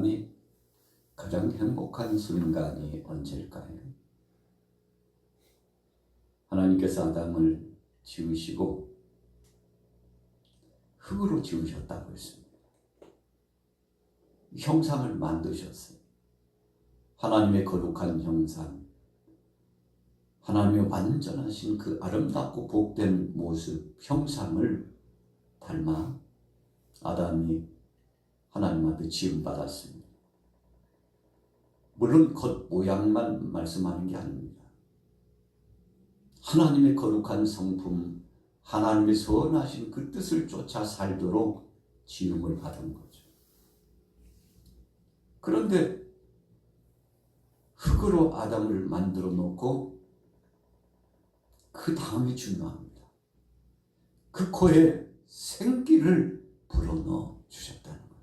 아담이 가장 행복한 순간이 언제일까요? 하나님께서 아담을 지으시고 흙으로 지으셨다고 했습니다. 형상을 만드셨어요. 하나님의 거룩한 형상, 하나님의 완전하신 그 아름답고 복된 모습, 형상을 닮아 아담이 하나님 앞에 지음받았습니다. 물론 겉 모양만 말씀하는 게 아닙니다. 하나님의 거룩한 성품, 하나님의 선하신 그 뜻을 쫓아 살도록 지음을 받은 거죠. 그런데 흙으로 아담을 만들어 놓고 그 다음이 중요합니다. 그 코에 생기를 불어넣어 주셨다는 거예요.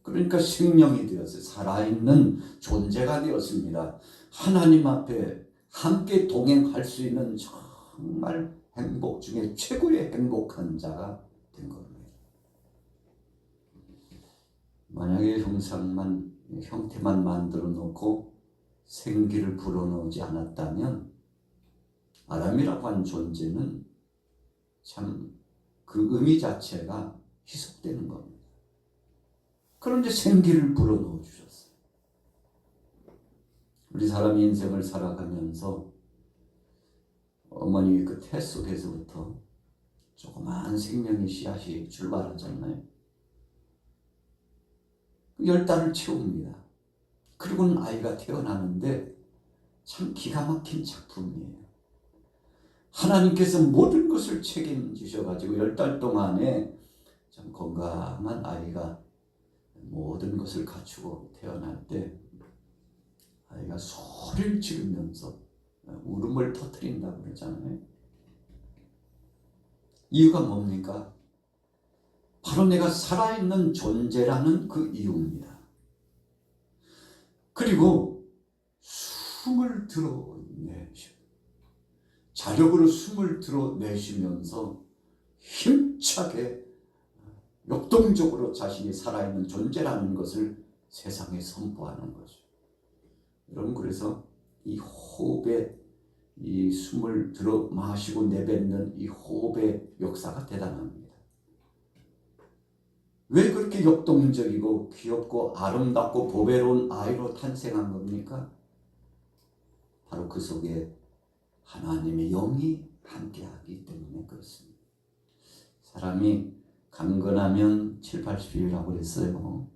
그러니까 생명이 되어서 살아있는 존재가 되었습니다. 하나님 앞에 함께 동행할 수 있는 정말 행복 중에 최고의 행복한 자가 된 겁니다. 만약에 형태만 만들어 놓고 생기를 불어넣지 않았다면 아담이라고 하는 존재는 참 그 의미 자체가 희석되는 겁니다. 그런데 생기를 불어넣어 주셨어요. 우리 사람이 인생을 살아가면서 어머니 그 태 속에서부터 조그마한 생명의 씨앗이 출발하잖아요. 10달을 채웁니다. 그리고는 아이가 태어나는데 참 기가 막힌 작품이에요. 하나님께서 모든 것을 책임지셔가지고 10달 동안에 참 건강한 아이가 모든 것을 갖추고 태어날 때 아이가 소리를 지르면서 울음을 터뜨린다고 그러잖아요. 이유가 뭡니까? 바로 내가 살아있는 존재라는 그 이유입니다. 그리고 숨을 들어내시고 자력으로 숨을 들어내시면서 힘차게 역동적으로 자신이 살아있는 존재라는 것을 세상에 선포하는 거죠. 여러분, 그래서 이 호흡에 이 숨을 들어 마시고 내뱉는 이 호흡의 역사가 대단합니다. 왜 그렇게 역동적이고 귀엽고 아름답고 보배로운 아이로 탄생한 겁니까? 바로 그 속에 하나님의 영이 함께하기 때문에 그렇습니다. 사람이 강건하면 7, 80이라고 했어요.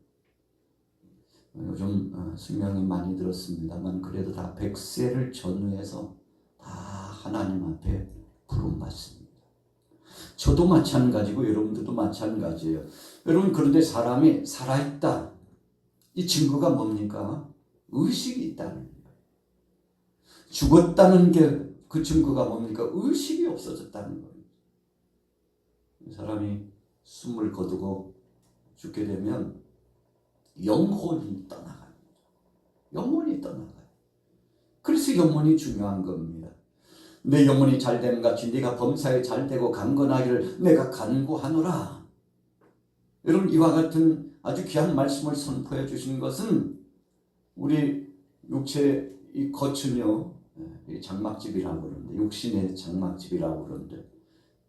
요즘 수명이 많이 들었습니다만 그래도 다 100세를 전후해서 다 하나님 앞에 부름받습니다. 저도 마찬가지고 여러분들도 마찬가지예요. 여러분, 그런데 사람이 살아있다. 이 증거가 뭡니까? 의식이 있다는 거예요. 죽었다는 게 그 증거가 뭡니까? 의식이 없어졌다는 거예요. 사람이 숨을 거두고 죽게 되면 영혼이 떠나갑니다. 영혼이 떠나가요. 그래서 영혼이 중요한 겁니다. 내 영혼이 잘됨 같이 네가 범사에 잘되고 강건하기를 내가 간구하노라. 여러분, 이와 같은 아주 귀한 말씀을 선포해 주신 것은 우리 육체의 이 겉은요, 장막집이라고 그러는데, 육신의 장막집이라고 그러는데,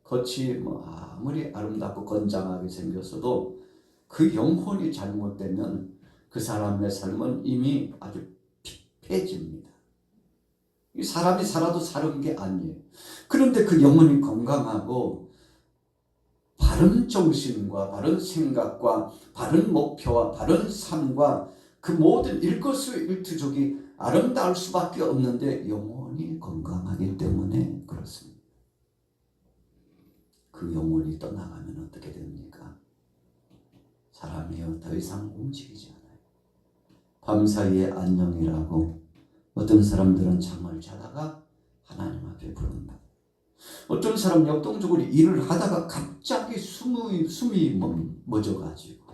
겉이 뭐 아무리 아름답고 건장하게 생겼어도 그 영혼이 잘못되면 그 사람의 삶은 이미 아주 피폐해집니다. 이 사람이 살아도 사는 게 아니에요. 그런데 그 영혼이 건강하고 바른 정신과 바른 생각과 바른 목표와 바른 삶과 그 모든 일거수일투족이 아름다울 수밖에 없는데 영혼이 건강하기 때문에 그렇습니다. 그 영혼이 떠나가면 어떻게 됩니까? 사람이요, 더 이상 움직이지 않아요. 밤사이에 안녕이라고 어떤 사람들은 잠을 자다가 하나님 앞에 부른다. 어떤 사람 역동적으로 일을 하다가 갑자기 숨이 멎어가지고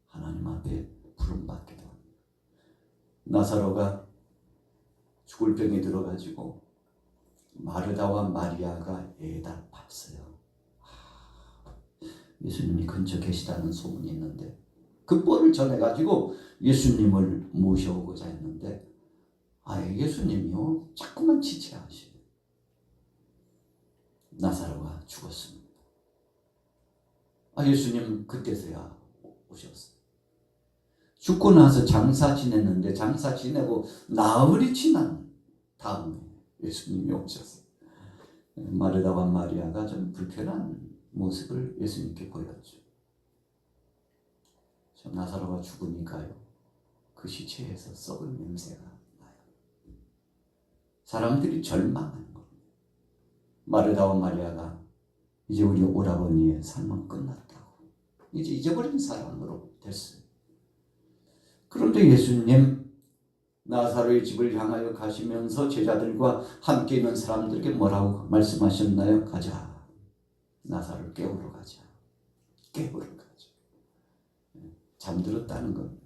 하나님 앞에 부름받기도 합니다. 나사로가 죽을 병에 들어가지고 마르다와 마리아가 애달팠어요. 예수님이 근처 계시다는 소문이 있는데 그 뻘을 전해가지고 예수님을 모셔오고자 했는데 예수님이요 자꾸만 지체하시고 나사로가 죽었습니다. 예수님 그때서야 오셨어요. 죽고 나서 장사 지냈는데 장사 지내고 나흘이 지난 다음에 예수님이 오셨어요. 마르다와 마리아가 좀 불편한 모습을 예수님께 보였죠. 나사로가 죽으니까요 그 시체에서 썩은 냄새가 나요. 사람들이 절망하는 겁니다. 마르다와 마리아가 이제 우리 오라버니의 삶은 끝났다고 이제 잊어버린 사람으로 됐어요. 그런데 예수님 나사로의 집을 향하여 가시면서 제자들과 함께 있는 사람들에게 뭐라고 말씀하셨나요? 가자. 나사로를 깨우러 가자. 깨우러 가자. 잠들었다는 겁니다.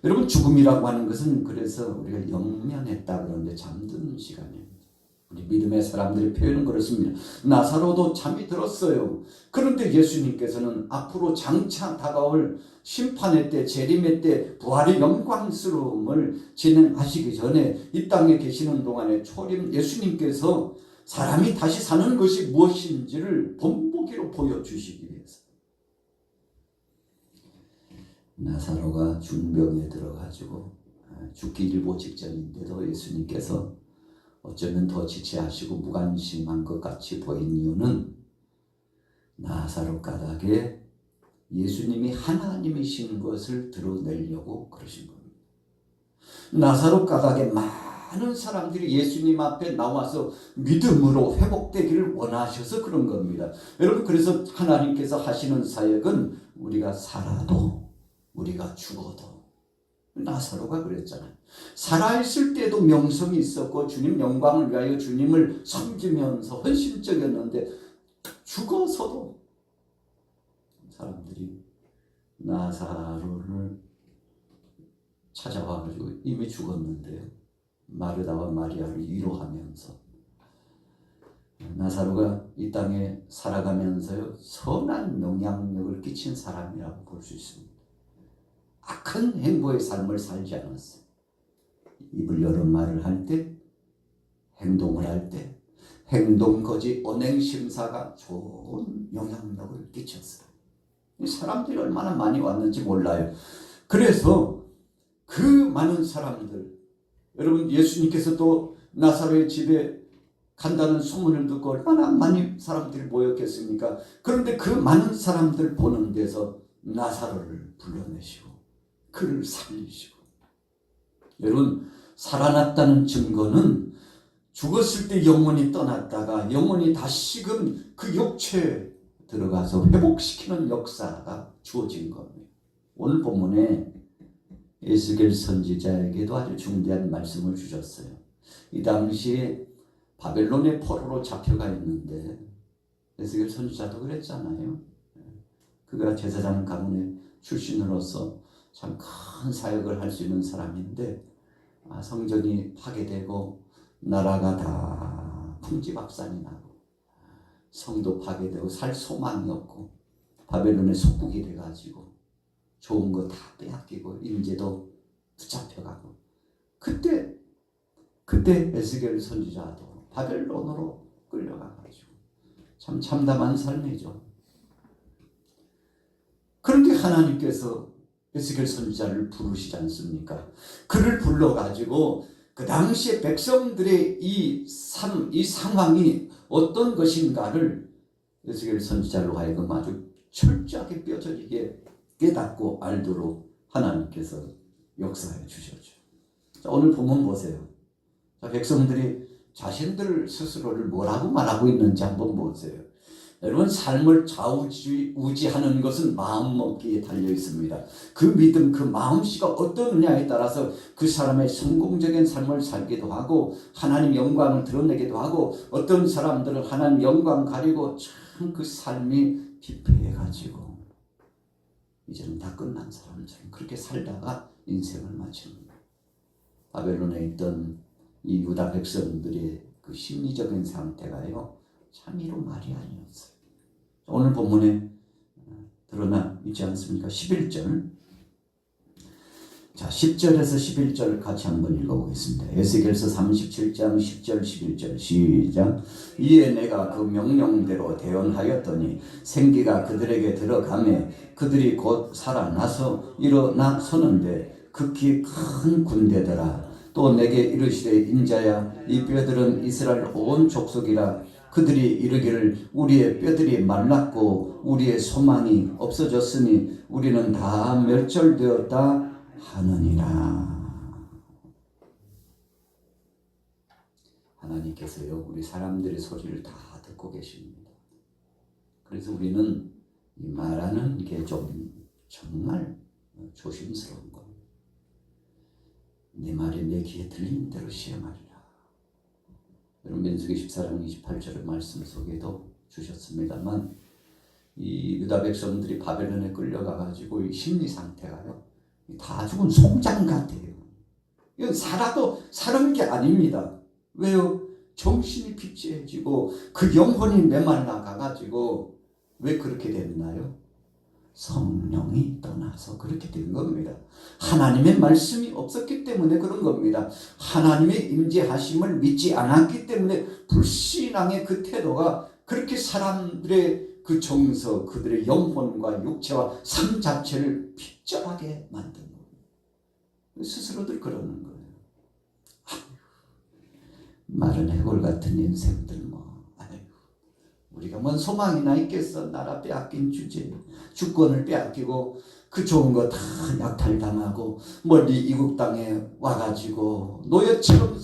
여러분 죽음이라고 하는 것은 그래서 우리가 영면했다 그러는데 잠드는 시간입니다. 우리 믿음의 사람들이 표현은 그렇습니다. 나사로도 잠이 들었어요. 그런데 예수님께서는 앞으로 장차 다가올 심판의 때, 재림의 때, 부활의 영광스러움을 진행하시기 전에 이 땅에 계시는 동안에 초림 예수님께서 사람이 다시 사는 것이 무엇인지를 본보기로 보여주시기 위해서 나사로가 중병에 들어가지고 죽기 일보 직전인데도 예수님께서 어쩌면 더 지체하시고 무관심한 것 같이 보인 이유는 나사로 가닥에 예수님이 하나님이신 것을 드러내려고 그러신 겁니다. 나사로 가닥에 많은 사람들이 예수님 앞에 나와서 믿음으로 회복되기를 원하셔서 그런 겁니다. 여러분 그래서 하나님께서 하시는 사역은 우리가 살아도 우리가 죽어도 나사로가 그랬잖아요. 살아있을 때도 명성이 있었고 주님 영광을 위하여 주님을 섬기면서 헌신적이었는데 죽어서도 사람들이 나사로를 찾아와가지고 이미 죽었는데요. 마르다와 마리아를 위로하면서 나사로가 이 땅에 살아가면서요 선한 영향력을 끼친 사람이라고 볼 수 있습니다. 악한 행보의 삶을 살지 않았어요. 입을 열어 말을 할 때, 행동을 할 때, 행동거지 언행심사가 좋은 영향력을 끼쳤어요. 사람들이 얼마나 많이 왔는지 몰라요. 그래서 그 많은 사람들, 여러분 예수님께서 또 나사로의 집에 간다는 소문을 듣고 얼마나 많이 사람들이 모였겠습니까? 그런데 그 많은 사람들 보는 데서 나사로를 불러내시고 그를 살리시고, 여러분 살아났다는 증거는 죽었을 때 영혼이 떠났다가 영혼이 다시금 그 육체에 들어가서 회복시키는 역사가 주어진 겁니다. 오늘 본문에 에스겔 선지자에게도 아주 중대한 말씀을 주셨어요. 이 당시에 바벨론의 포로로 잡혀가 있는데 에스겔 선지자도 그랬잖아요. 그가 제사장 가문의 출신으로서 참 큰 사역을 할 수 있는 사람인데 성전이 파괴되고 나라가 다 풍지박산이 나고 성도 파괴되고 살 소망이 없고 바벨론의 속국이 돼가지고 좋은 거 다 빼앗기고 인재도 붙잡혀가고 그때 에스겔 선지자도 바벨론으로 끌려가가지고 참 참담한 삶이죠. 그런데 하나님께서 에스겔 선지자를 부르시지 않습니까? 그를 불러가지고 그 당시에 백성들의 이 상황이 어떤 것인가를 에스겔 선지자로 하여금 아주 철저하게 뼈저리게 깨닫고 알도록 하나님께서 역사해 주셨죠. 자, 오늘 본문 보세요. 자, 백성들이 자신들 스스로를 뭐라고 말하고 있는지 한번 보세요. 여러분 삶을 좌우지하는 것은 마음먹기에 달려 있습니다. 그 믿음, 그 마음씨가 어떠느냐에 따라서 그 사람의 성공적인 삶을 살기도 하고 하나님 영광을 드러내기도 하고 어떤 사람들은 하나님 영광 가리고 참 그 삶이 피폐해가지고 이제는 다 끝난 사람처럼 그렇게 살다가 인생을 마칩니다. 바벨론에 있던 이 유다 백성들의 그 심리적인 상태가요 참이로 말이 아니었어요. 오늘 본문에 드러나 있지 않습니까? 11절 자, 10절에서 11절 같이 한번 읽어보겠습니다. 에스겔서 37장 10절 11절 시작. 이에 내가 그 명령대로 대언하였더니 생기가 그들에게 들어가매 그들이 곧 살아나서 일어나 서는데 극히 큰 군대더라. 또 내게 이르시되 인자야 이 뼈들은 이스라엘 온 족속이라. 그들이 이르기를 우리의 뼈들이 말랐고 우리의 소망이 없어졌으니 우리는 다 멸절되었다 하느니라. 하나님께서요 우리 사람들의 소리를 다 듣고 계십니다. 그래서 우리는 이 말하는 게 좀 정말 조심스러운 겁니다. 네 말이 내 귀에 들리는 대로 시행하리라. 여러분 민수기 14장 28절의 말씀 속에도 주셨습니다만 이 유다 백성들이 바벨론에 끌려가가지고 이 심리 상태가요 다 죽은 송장 같아요. 이건 살아도 사는 게 아닙니다. 왜요? 정신이 피폐해지고 그 영혼이 메말라 가가지고 왜 그렇게 됐나요? 성령이 떠나서 그렇게 된 겁니다. 하나님의 말씀이 없었기 때문에 그런 겁니다. 하나님의 임재하심을 믿지 않았기 때문에 불신앙의 그 태도가 그렇게 사람들의 그 정서, 그들의 영혼과 육체와 삶 자체를 핍절하게 만든 거예요. 스스로들 그러는 거예요. 마른 해골 같은 인생들 우리가 뭔 소망이나 있겠어. 나라 빼앗긴 주제, 주권을 빼앗기고 그 좋은 거 다 약탈당하고 멀리 이국 땅에 와가지고 노예처럼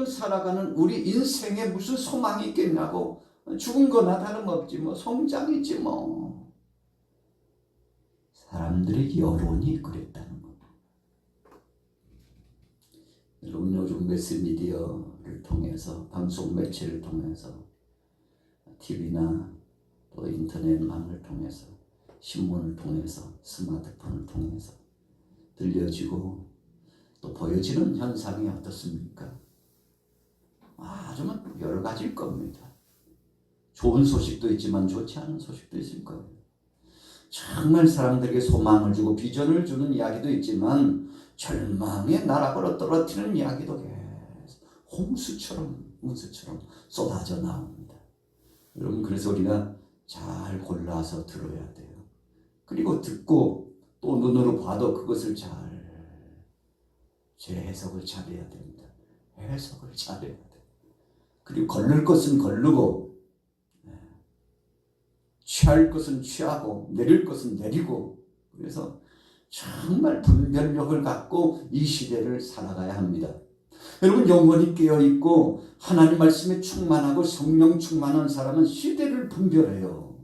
살아가는 우리 인생에 무슨 소망이 있겠냐고. 죽은 거나 다름없지 뭐. 송장이지 뭐. 사람들의 여론이 그랬다는 겁니다. 여러분 요즘 매스미디어를 통해서, 방송 매체를 통해서, TV나 또 인터넷망을 통해서, 신문을 통해서, 스마트폰을 통해서 들려지고 또 보여지는 현상이 어떻습니까? 아주 여러 가지일 겁니다. 좋은 소식도 있지만 좋지 않은 소식도 있을 거예요. 정말 사람들에게 소망을 주고 비전을 주는 이야기도 있지만 절망의 나락으로 떨어뜨리는 이야기도 계속 홍수처럼 문수처럼 쏟아져 나옵니다. 여러분 그래서 우리가 잘 골라서 들어야 돼요. 그리고 듣고 또 눈으로 봐도 그것을 잘 재해석을 잘해야 됩니다. 해석을 잘해야 돼요. 그리고 걸릴 것은 걸르고 취할 것은 취하고 내릴 것은 내리고, 그래서 정말 분별력을 갖고 이 시대를 살아가야 합니다. 여러분 영혼이 깨어있고 하나님 말씀에 충만하고 성령 충만한 사람은 시대를 분별해요.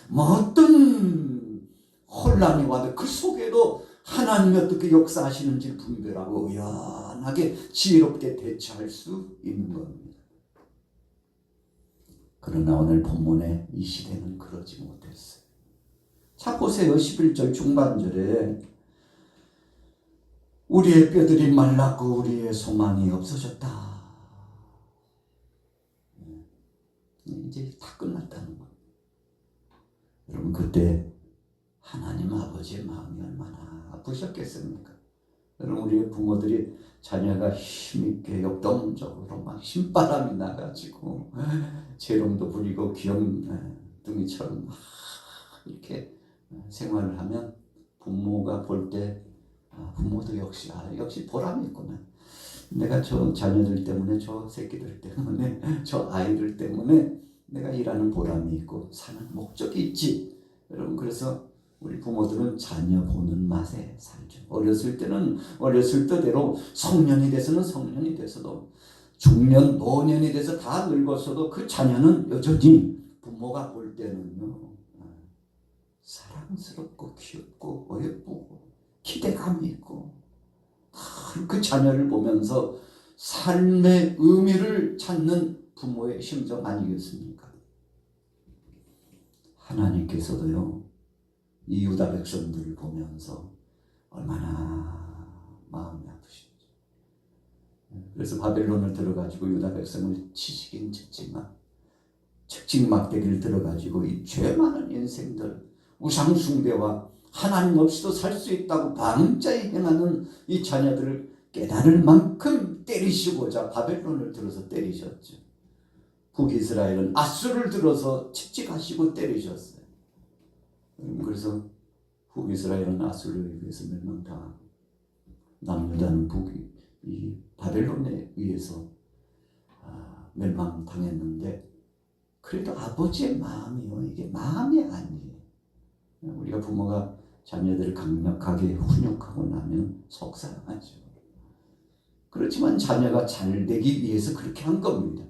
뭐 어떤 혼란이 와도 그 속에도 하나님이 어떻게 역사하시는지를 분별하고 의연하게 지혜롭게 대처할 수 있는 겁니다. 그러나 오늘 본문에 이 시대는 그러지 못했어요. 자 보세요. 11절 중반절에 우리의 뼈들이 말랐고 우리의 소망이 없어졌다. 이제 다 끝났다는 거예요. 여러분 그때 하나님 아버지의 마음이 얼마나 아프셨겠습니까? 여러분 우리의 부모들이 자녀가 힘있게 역동적으로 막 힘바람이 나가지고 재롱도 부리고 귀염둥이처럼 이렇게 생활을 하면 부모가 볼 때 부모도 역시 보람이 있구나. 내가 저 자녀들 때문에, 저 새끼들 때문에, 저 아이들 때문에 내가 일하는 보람이 있고 사는 목적이 있지. 여러분 그래서 우리 부모들은 자녀 보는 맛에 살죠. 어렸을 때는 어렸을 때대로, 성년이 돼서는 성년이 돼서도, 중년, 노년이 돼서 다 늙었어도 그 자녀는 여전히 부모가 볼 때는요 사랑스럽고 귀엽고 어여쁘고 기대감이 있고, 그 자녀를 보면서 삶의 의미를 찾는 부모의 심정 아니겠습니까? 하나님께서도요 이 유다 백성들을 보면서 얼마나 마음이 아프신지. 그래서 바벨론을 들어가지고 유다 백성을 치시긴 쳤지만 책직막대기를 들어가지고 이 죄 많은 인생들, 우상숭배와 하나님 없이도 살 수 있다고 방자히 행하는 이 자녀들을 깨달을 만큼 때리시고자 바벨론을 들어서 때리셨죠. 북이스라엘은 아수를 들어서 채찍하시고 때리셨어요. 그래서 북이스라엘은 아수르에 의해서 멸망당하고 남유다는 이 바벨론에 의해서 멸망당했는데, 그래도 아버지의 마음이요, 이게 마음이 아니에요. 우리가 부모가 자녀들을 강력하게 훈육하고 나면 속상하죠. 그렇지만 자녀가 잘 되기 위해서 그렇게 한 겁니다.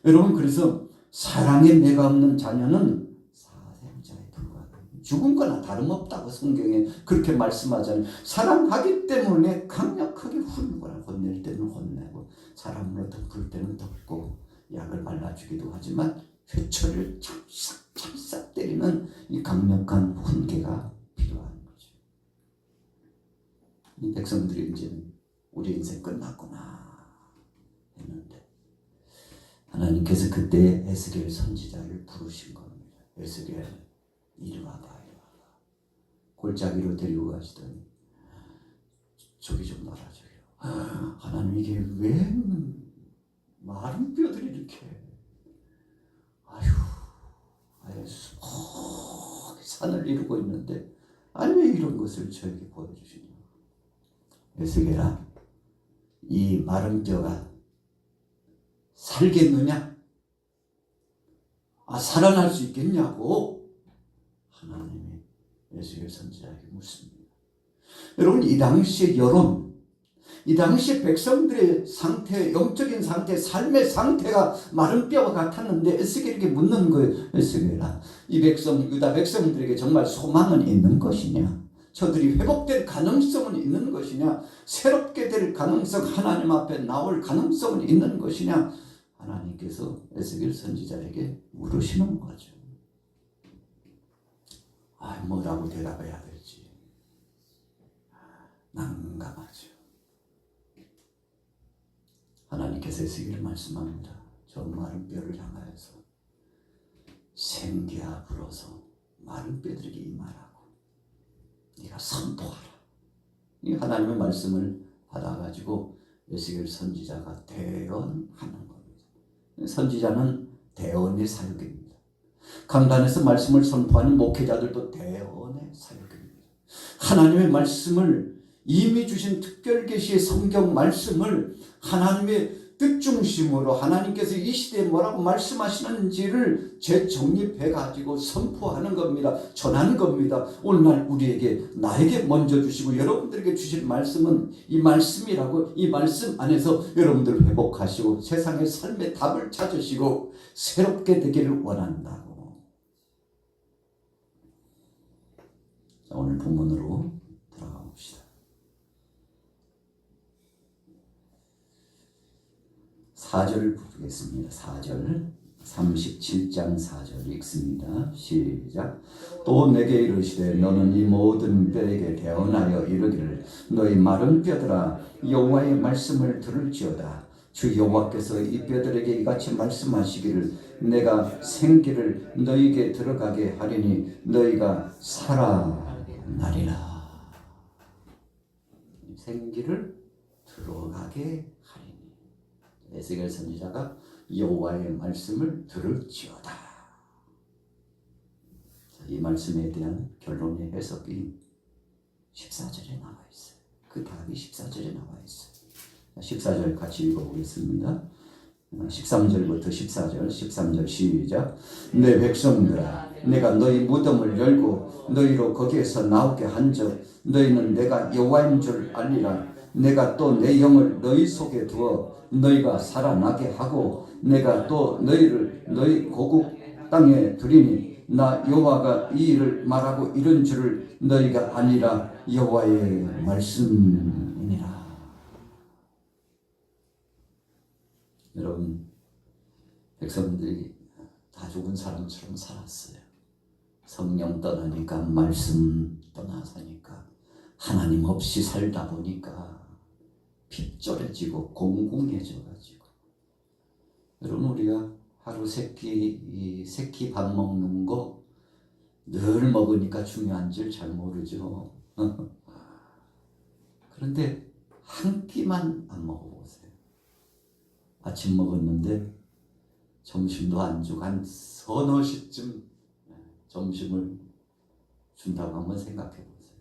여러분, 그래서 사랑에 매가 없는 자녀는 사생자에 불과합니다. 죽은 거나 다름없다고 성경에 그렇게 말씀하잖아요. 사랑하기 때문에 강력하게 훈육을 하고, 혼낼 때는 혼내고, 사람으로 덮을 때는 덮고, 약을 발라주기도 하지만 회초리를 찰싹 때리는 이 강력한 훈계가 필요한 거죠. 이 백성들이 이제 우리 인생 끝났구나 했는데, 하나님께서 그때 에스겔 선지자를 부르신 겁니다. 에스겔, 이리 와봐. 골짜기로 데리고 가시더니 저기 좀 놔라, 저기요. 하나님, 이게 왜 마른 뼈들이 이렇게 산을 이루고 있는데, 아니 왜 이런 것을 저에게 보여주시냐. 에스겔아, 이 마른 뼈가 살겠느냐? 살아날 수 있겠냐고 하나님이 에스겔 선지자에게 묻습니다. 여러분, 이 당시의 여론, 이 당시의 백성들의 상태, 영적인 상태, 삶의 상태가 마른 뼈와 같았는데 에스겔에게 묻는 거예요. 에스겔아, 이 유다 백성들에게 정말 소망은 있는 것이냐? 저들이 회복될 가능성은 있는 것이냐? 새롭게 될 가능성, 하나님 앞에 나올 가능성은 있는 것이냐? 하나님께서 에스겔 선지자에게 물으시는 거죠. 뭐라고 대답해야 될지 난감하죠. 하나님께서 에스겔을 말씀합니다. 저 마른 뼈를 향하여서 생기야 불어서 마른 뼈들에게 임하라고 네가 선포하라. 이 하나님의 말씀을 받아가지고 에스겔 선지자가 대언하는 겁니다. 선지자는 대언의 사역입니다. 강단에서 말씀을 선포하는 목회자들도 대언의 사역입니다. 하나님의 말씀을, 이미 주신 특별 계시의 성경 말씀을 하나님의 뜻 중심으로 하나님께서 이 시대에 뭐라고 말씀하시는지를 재정립해 가지고 선포하는 겁니다. 전하는 겁니다. 오늘날 우리에게, 나에게 먼저 주시고 여러분들에게 주실 말씀은 이 말씀이라고, 이 말씀 안에서 여러분들을 회복하시고 세상의 삶의 답을 찾으시고 새롭게 되기를 원한다고. 자, 오늘 본문으로 들어가 봅시다. 4절을 보겠습니다. 4절, 37장 4절 읽습니다. 시작. 또 내게 이르시되 너는 이 모든 뼈에게 대언하여 이르기를 너희 마른 뼈들아 여호와의 말씀을 들을지어다. 주 여호와께서 이 뼈들에게 이같이 말씀하시기를 내가 생기를 너희에게 들어가게 하리니 너희가 살아나리라. 생기를 들어가게 하리니. 에스겔 선지자가 여호와의 말씀을 들을지어다. 이 말씀에 대한 결론의 해석이 14절에 나와 있어요. 그 답이 14절에 나와 있어요. 14절 같이 읽어보겠습니다. 13절부터 14절, 13절 시작. 내 백성들아, 내가 너희 무덤을 열고 너희로 거기에서 나오게 한즉 너희는 내가 여호와인 줄 알리라. 내가 또 내 영을 너희 속에 두어 너희가 살아나게 하고 내가 또 너희를 너희 고국 땅에 두리니 나 여호와가 이 일을 말하고 이런 줄을 너희가 아니라 여호와의 말씀이니라. 여러분, 백성들이 다 죽은 사람처럼 살았어요. 성령 떠나니까, 말씀 떠나서니까, 하나님 없이 살다 보니까 핍졸해지고 공공해져가지고. 여러분, 우리가 하루 세끼 밥 먹는 거 늘 먹으니까 중요한 줄 잘 모르죠. 그런데 한 끼만 안 먹어보세요. 아침 먹었는데 점심도 안 주고 한 서너 시쯤 점심을 준다고 한번 생각해 보세요.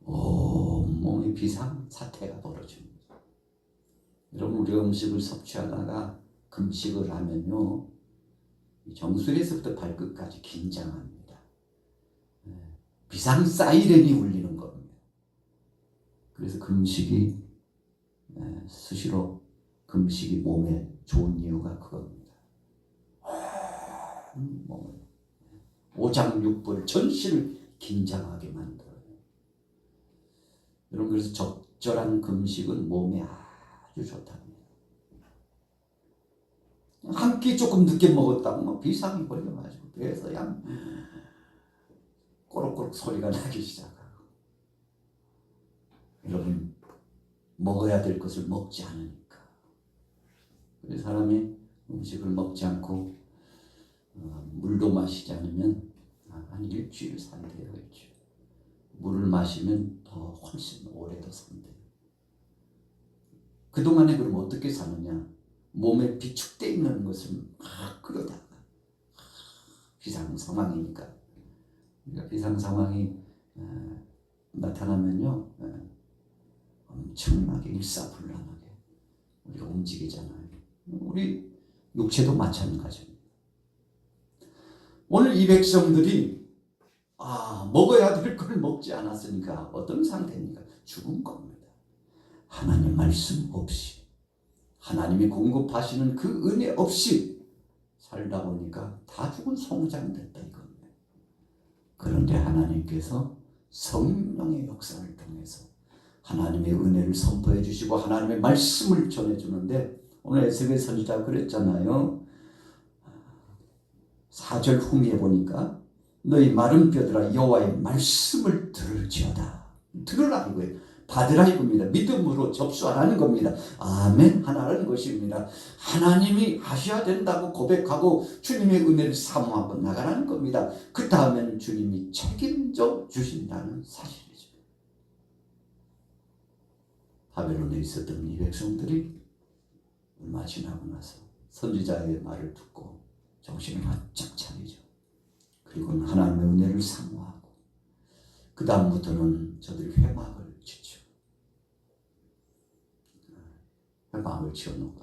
온몸이 비상사태가 벌어집니다. 여러분, 우리가 음식을 섭취하다가 금식을 하면요, 정수리에서부터 발끝까지 긴장합니다. 비상 사이렌이 울리는 겁니다. 그래서 금식이 수시로 금식이 몸에 좋은 이유가 그겁니다. 몸을 오장육부를 전신을 긴장하게 만들어요. 여러분, 그래서 적절한 금식은 몸에 아주 좋답니다. 한 끼 조금 늦게 먹었다고 뭐 비상이 걸려가지고 배에서 그냥 꼬록꼬록 소리가 나기 시작하고, 여러분, 먹어야 될 것을 먹지 않으니까. 그래서 사람이 음식을 먹지 않고 물도 마시지 않으면 한 일주일 산대요. 일주일. 물을 마시면 더 훨씬 오래 더 산대요. 그동안에 그럼 어떻게 사느냐? 몸에 비축되어 있는 것을 막 끌어다가, 비상 상황이니까. 그러니까 비상 상황이 나타나면요, 엄청나게 일사불란하게 우리가 움직이잖아요. 우리 육체도 마찬가지입니다. 오늘 이 백성들이 먹어야 될 걸 먹지 않았으니까 어떤 상태입니까? 죽은 겁니다. 하나님 말씀 없이, 하나님이 공급하시는 그 은혜 없이 살다 보니까 다 죽은 송장됐다 이겁니다. 그런데 하나님께서 성령의 역사를 통해서 하나님의 은혜를 선포해 주시고 하나님의 말씀을 전해주는데, 오늘 에스겔 선지자가 그랬잖아요. 4절 후미에 보니까 너희 마른 뼈들아 여호와의 말씀을 들을지어다. 들으라 이거예요. 받으라 이겁니다. 믿음으로 접수하라는 겁니다. 아멘 하라는 것입니다. 하나님이 하셔야 된다고 고백하고 주님의 은혜를 사모하고 나가라는 겁니다. 그 다음에는 주님이 책임져 주신다는 사실이죠. 바벨론에 있었던 이 백성들이 얼마 지나고 나서 선지자의 말을 듣고 정신을 바짝 차리죠. 그리고는 하나님의 은혜를 사모하고, 그 다음부터는 저들이 회막을 짓죠. 회막을 지어놓고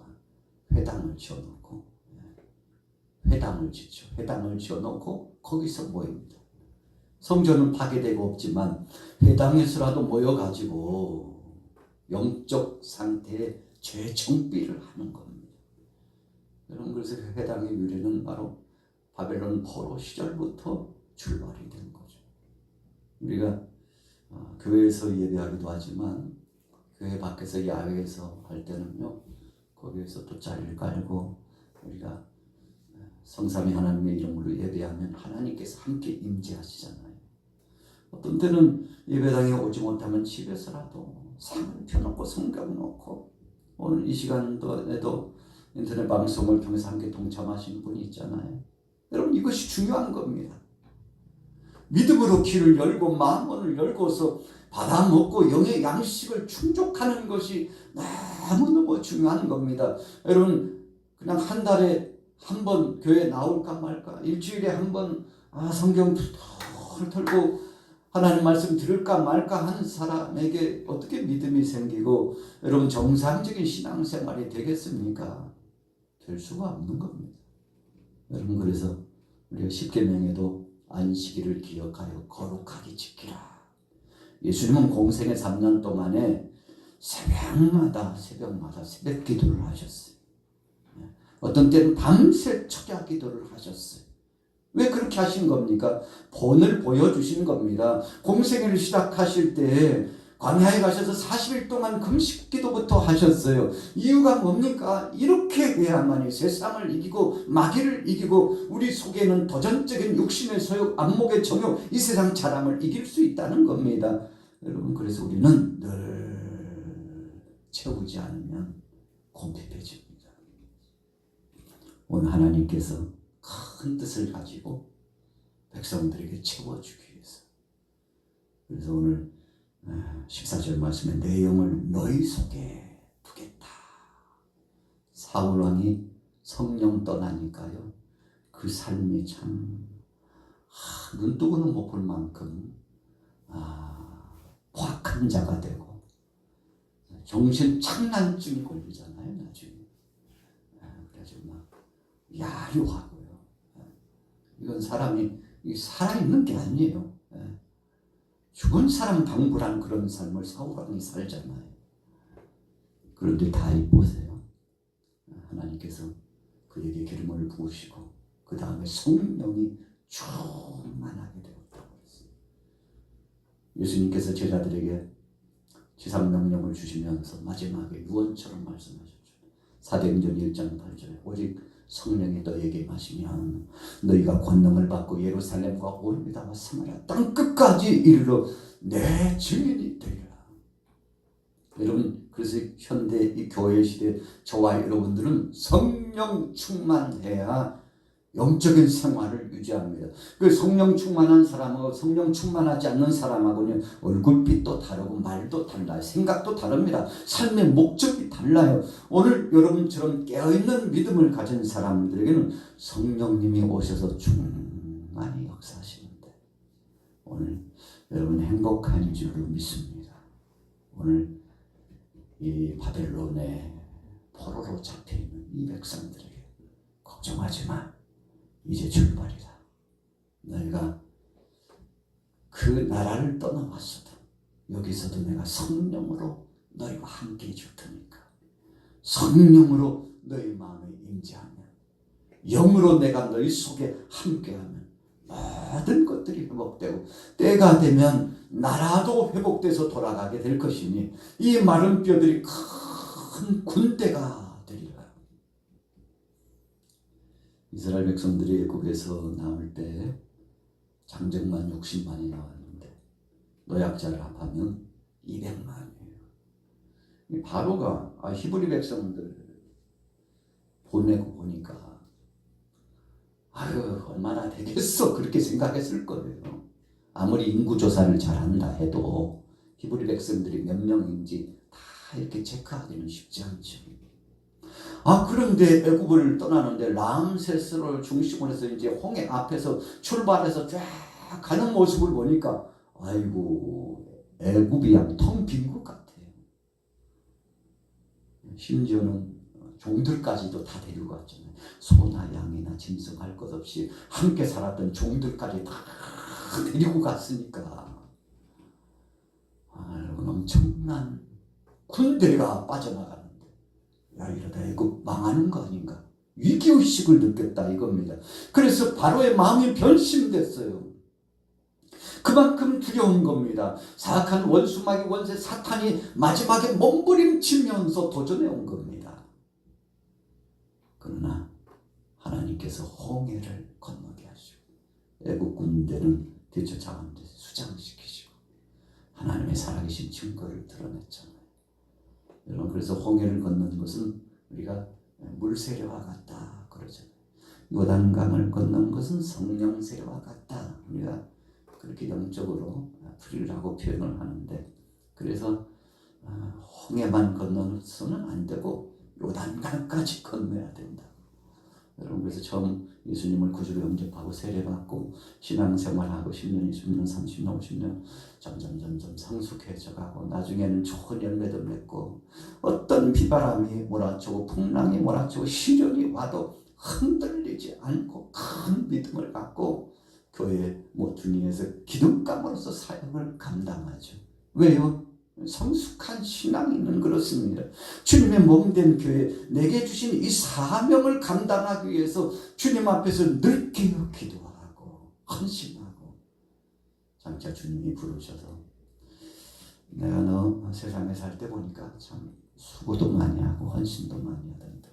회당을 지어놓고 회당을 짓죠. 회당을 지어놓고 거기서 모입니다. 성전은 파괴되고 없지만 회당에서라도 모여가지고 영적 상태의 재정비를 하는 겁니다. 여러분, 그래서 회당의 유래는 바로 바벨론 포로 시절부터 출발이 된 거죠. 우리가 교회에서 예배하기도 하지만 교회 밖에서 야외에서 할 때는요, 거기에서 또 자리를 깔고 우리가 성삼위 하나님의 이름으로 예배하면 하나님께서 함께 임재하시잖아요. 어떤 때는 예배당에 오지 못하면 집에서라도 상을 펴놓고 성경 놓고, 오늘 이 시간에도 인터넷 방송을 통해서 함께 동참하시는 분이 있잖아요. 여러분, 이것이 중요한 겁니다. 믿음으로 귀를 열고 마음을 열고서 받아 먹고 영의 양식을 충족하는 것이 너무너무 중요한 겁니다. 여러분, 그냥 한 달에 한 번 교회 나올까 말까, 일주일에 한 번 성경 털고 하나님 말씀 들을까 말까 하는 사람에게 어떻게 믿음이 생기고 여러분 정상적인 신앙생활이 되겠습니까? 될 수가 없는 겁니다. 여러분, 그래서 우리가 십계명에도 안식일을 기억하여 거룩하게 지키라. 예수님은 공생의 3년 동안에 새벽마다 새벽 기도를 하셨어요. 어떤 때는 밤새 철야 기도를 하셨어요. 왜 그렇게 하신 겁니까? 본을 보여주신 겁니다. 공생애를 시작하실 때 광야에 가셔서 40일 동안 금식 기도부터 하셨어요. 이유가 뭡니까? 이렇게 해야만이 세상을 이기고 마귀를 이기고 우리 속에는 도전적인 육신의 소욕, 안목의 정욕, 이 세상 자랑을 이길 수 있다는 겁니다. 여러분, 그래서 우리는 늘 채우지 않으면 곰핍해집니다. 오늘 하나님께서 큰 뜻을 가지고 백성들에게 채워주기 위해서. 그래서 오늘 14절 말씀에 내 영을 너희 속에 두겠다. 사울 왕이 성령 떠나니까요, 그 삶이 참 눈뜨고는 못 볼 만큼 포악한 자가 되고 정신 착란증이 걸리잖아요, 나중에. 그래서 막 야유하고요. 이건 사람이 살아있는 게 아니에요. 죽은 사람 방불한 그런 삶을 사울 왕이 살잖아요. 그런데 다윗 보세요. 하나님께서 그에게 기름을 부으시고 그 다음에 성령이 충만하게 되었다고 했어요. 예수님께서 제자들에게 지상명령을 주시면서 마지막에 유언처럼 말씀하셨죠. 사도행전 1장 8절에 오직 성령이 너에게 임하시면 너희가 권능을 받고 예루살렘과 온 유다와 사마리아 땅 끝까지 이르러 내 증인이 되리라. 여러분, 그래서 현대 이 교회 시대 저와 여러분들은 성령 충만해야 영적인 생활을 유지합니다. 그 성령 충만한 사람하고 성령 충만하지 않는 사람하고는 얼굴빛도 다르고 말도 달라요. 생각도 다릅니다. 삶의 목적이 달라요. 오늘 여러분처럼 깨어있는 믿음을 가진 사람들에게는 성령님이 오셔서 충만히 역사하시는데 오늘 여러분 행복한 줄로 믿습니다. 오늘 이 바벨론의 포로로 잡혀있는 이 백성들에게 걱정하지 마. 이제 출발이다. 너희가 그 나라를 떠나왔어도 여기서도 내가 성령으로 너희와 함께 해줄 테니까 성령으로 너희 마음에 임재하면 영으로 내가 너희 속에 함께하면 모든 것들이 회복되고 때가 되면 나라도 회복돼서 돌아가게 될 것이니 이 마른 뼈들이 큰 군대가 되리라. 이스라엘 백성들이 애굽에서 나올 때 장정만 60만이 나왔는데 노약자를 합하면 200만이에요. 바로가 히브리 백성들 보내고 보니까 아유 얼마나 되겠어 그렇게 생각했을 거예요. 아무리 인구조사를 잘한다 해도 히브리 백성들이 몇 명인지 다 이렇게 체크하기는 쉽지 않죠. 그런데 애굽을 떠나는데 람세스를 중심으로 해서 이제 홍해 앞에서 출발해서 쫙 가는 모습을 보니까 아이고 애굽이 양 텅 빈 것 같아요. 심지어는 종들까지도 다 데리고 갔잖아요. 소나 양이나 짐승 할 것 없이 함께 살았던 종들까지 다 데리고 갔으니까 여러분 엄청난 군대가 빠져나가는데 야 이러다 애굽 망하는 거 아닌가 위기의식을 느꼈다 이겁니다. 그래서 바로의 마음이 변심됐어요. 그만큼 두려운 겁니다. 사악한 원수마귀 원세 사탄이 마지막에 몸부림치면서 도전해 온 겁니다. 그러나 하나님께서 홍해를 건너게 하시고 애국 군대는 뒤쫓아가는 데 수장시키시고 하나님의 살아계신 증거를 드러냈잖아요. 여러분 그래서 홍해를 건너는 것은 우리가 물세례와 같다 그러잖아요. 요단강을 건너는 것은 성령 세례와 같다. 우리가 그렇게 영적으로 풀이라고 표현을 하는데 그래서 홍해만 건너서는 안 되고 요단강까지 건너야 된다. 여러분 그래서 처음 예수님을 구주로 영접하고 세례받고 신앙생활하고 10년, 20년, 30년, 50년 점점 성숙해져가고 나중에는 좋은 열매도 맺고 어떤 비바람이 몰아치고 풍랑이 몰아치고 시련이 와도 흔들리지 않고 큰 믿음을 갖고 교회 모퉁이에서 기둥감으로서 사역을 감당하죠. 왜요? 성숙한 신앙이 있는 그렇습니다. 주님의 몸된 교회 내게 주신 이 사명을 감당하기 위해서 주님 앞에서 늘 깨어 기도하고 헌신하고 장차 주님이 부르셔서 내가 너 세상에 살 때 보니까 참 수고도 많이 하고 헌신도 많이 하던데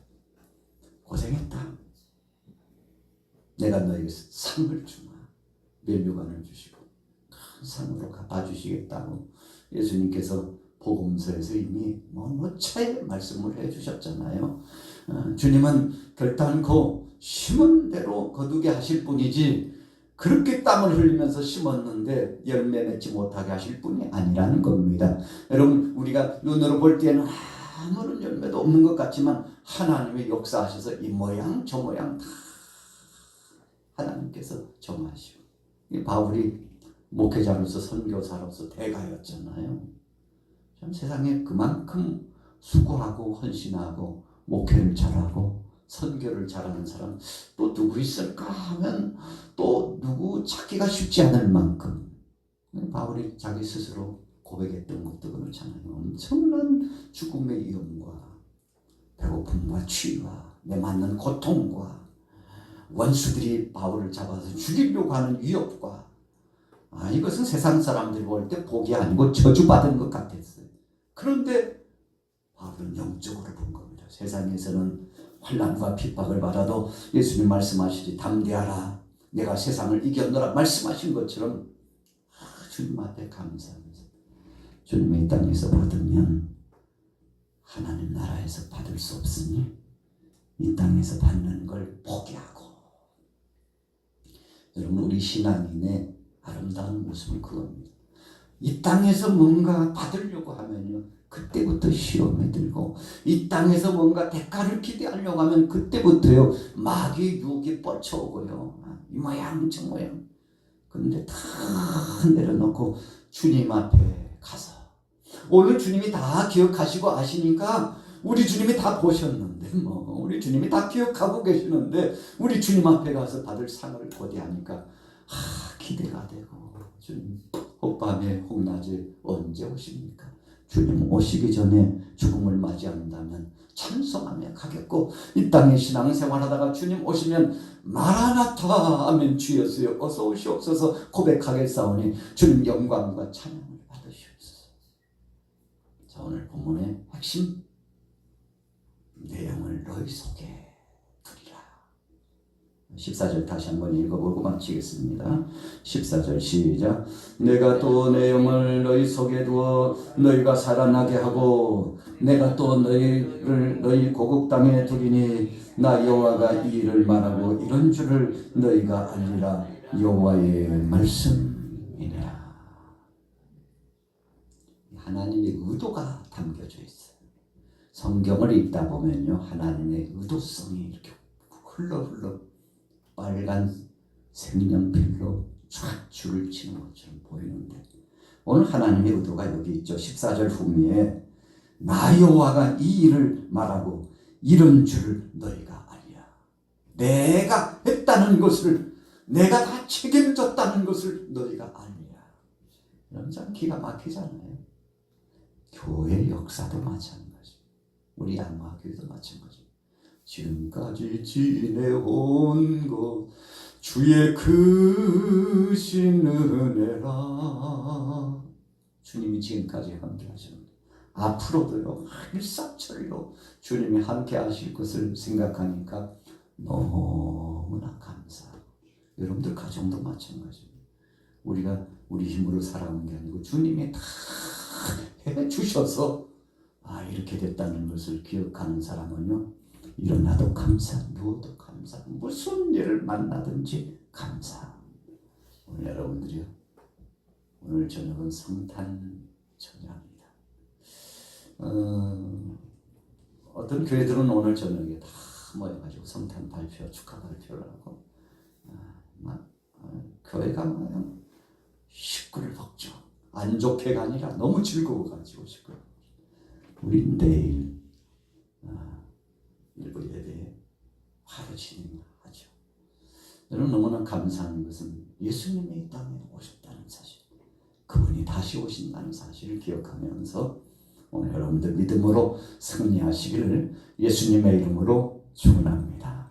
고생했다. 내가 너에게 상을 주마. 면류관을 주시고 큰 상으로 갚아주시겠다고 예수님께서 복음서에서 이미 차에 말씀을 해주셨잖아요. 주님은 결단코 심은 대로 거두게 하실 뿐이지 그렇게 땀을 흘리면서 심었는데 열매 맺지 못하게 하실 분이 아니라는 겁니다. 여러분, 우리가 눈으로 볼 때는 아무런 열매도 없는 것 같지만 하나님의 역사하셔서 이 모양 저 모양 다 하나님께서 정하시고, 바울이 목회자로서 선교사로서 대가였잖아요. 참 세상에 그만큼 수고하고 헌신하고 목회를 잘하고 선교를 잘하는 사람 또 누구 있을까 하면 또 누구 찾기가 쉽지 않을 만큼 바울이 자기 스스로 고백했던 것도 그렇잖아요. 엄청난 죽음의 위험과 배고픔과 추위와 내 맞는 고통과 원수들이 바울을 잡아서 죽이려고 하는 위협과 이것은 세상 사람들이 볼 때 복이 아니고 저주받은 것 같았어요. 그런데 바울은 영적으로 본 겁니다. 세상에서는 환난과 핍박을 받아도 예수님 말씀하시지 담대하라 내가 세상을 이겼노라 말씀하신 것처럼 주님 앞에 감사하면서 주님의 이 땅에서 받으면 하나님 나라에서 받을 수 없으니 이 땅에서 받는 걸 포기하고, 여러분 우리 신앙인의 아름다운 모습은 그겁니다. 이 땅에서 뭔가 받으려고 하면요 그때부터 시험에 들고, 이 땅에서 뭔가 대가를 기대하려고 하면 그때부터요 마귀 유혹이 뻗쳐오고요 이 모양 저 모양. 그런데 다 내려놓고 주님 앞에 가서, 오늘 주님이 다 기억하시고 아시니까 우리 주님이 다 보셨는데 우리 주님이 다 기억하고 계시는데 우리 주님 앞에 가서 받을 상을 고대하니까 기대가 되고, 주님 혹밤에 혹낮에 언제 오십니까? 주님 오시기 전에 죽음을 맞이한다면 찬송하며 가겠고, 이 땅에 신앙생활하다가 주님 오시면 마라나타 아멘 주 예수여 어서 오시옵소서 고백하겠사오니 주님 영광과 찬양을 받으시옵소서. 자, 오늘 본문의 핵심 내용을 너희 속에 두리라. 14절 다시 한번 읽어보고 마치겠습니다. 14절 시작. 내가 또 내 영을 너희 속에 두어 너희가 살아나게 하고 내가 또 너희를 너희 고국 땅에 두리니 나 여호와가 이 일을 말하고 이런 줄을 너희가 알리라. 여호와의 말씀이니라. 하나님의 의도가 담겨져 있어요. 성경을 읽다 보면요 하나님의 의도성이 이렇게 흘러 빨간 색연필로 쫙 줄을 치는 것처럼 보이는데, 오늘 하나님의 의도가 여기 있죠. 14절 후미에 나 여호와가 이 일을 말하고 이런 줄을 너희가 알리라. 내가 했다는 것을, 내가 다 책임졌다는 것을 너희가 알리라. 이런 참 기가 막히잖아요. 교회 역사도 마찬가지, 우리 양화교회도 마찬가지. 지금까지 지내온 것 주의 크신 은혜라. 주님이 지금까지 함께 하셨는데 앞으로도요 일사천리로 주님이 함께 하실 것을 생각하니까 너무나 감사하고, 여러분들 가정도 마찬가지입니다. 우리가 우리 힘으로 살아온 게 아니고 주님이 다 해주셔서 이렇게 됐다는 것을 기억하는 사람은요 일어나도 감사, 누워도 감사, 무슨 일을 만나든지 감사. 오늘 여러분들이요 오늘 저녁은 성탄 저녁입니다. 어떤 교회들은 오늘 저녁에 다 모여가지고 성탄 발표, 축하 발표를 하고 교회가 그냥 시끌벅적 안 좋게가 아니라 너무 즐거워가지고 시끌벅적. 우리 내일 일부 예배에 바로 진행하죠. 여러분 너무나 감사한 것은 예수님이 이 땅에 오셨다는 사실, 그분이 다시 오신다는 사실을 기억하면서 오늘 여러분들 믿음으로 승리하시기를 예수님의 이름으로 축원합니다.